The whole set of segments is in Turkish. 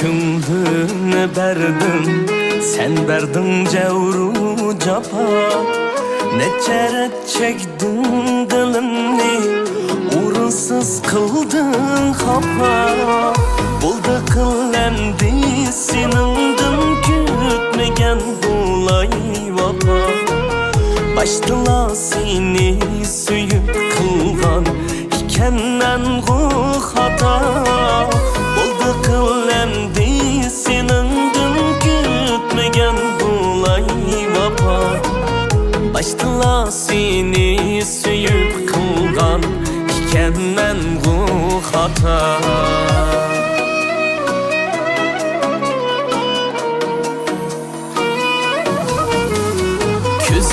Ko'nglimni berdim, sen berding javru jafo. Necha chekdim dilimni, o'rinsiz qilding xafa. Bo'ldi qilindi seningdan kutmagan bo'lay vafo. Baştala seni suyup qilgan ekanman bu xato. Bo'ldi qilindi seningdan kutmagan bo'lay vafo. Baştala seni suyup qilgan ekanman bu xato.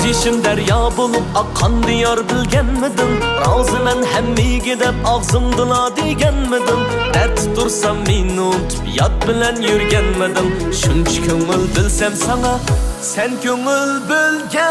Yaşım derya bulup akan diyar bilgenmedim. Razımen hemmiga deb ağzımdıla degenmedim. Dert tursam meni unutup yat bilen yürgenmedim. Şunç köngül bilsem sana, sen köngül bilgenmedin.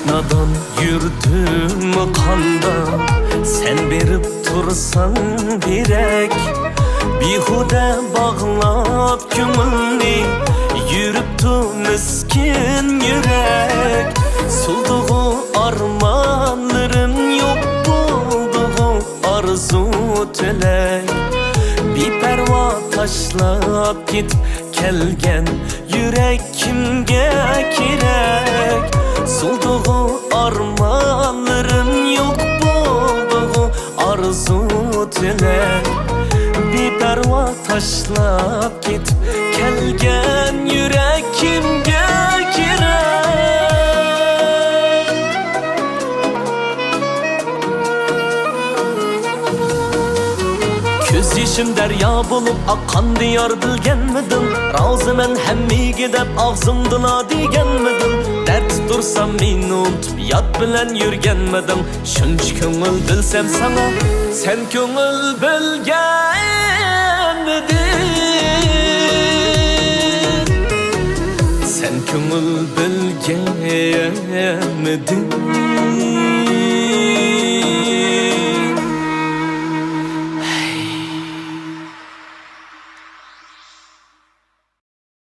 Nadan yürüdüm kanda, sen berip tursan direk. Bihude bağlap köngülni, yürüptü miskin yürek. Sulduğu armanların yok bulduğu arzu tilek. Bir perva taşlap git kelgen yürek kimge kirek. Sulduğu armanların yok bulduğu arzu tilek. Bir perva taşlap git kelgen yürek kimge kirek. Köz yaşım derya bulup akan diyar bilgenmedim. Razımen hemmiga deb ağzımdıla degenmedim. Dert tursam meni unutup yat bilen yürgenmedim. Şunç köngül bilsem sana, sen köngül bilgenmedin. Sen köngül bilgenmedin.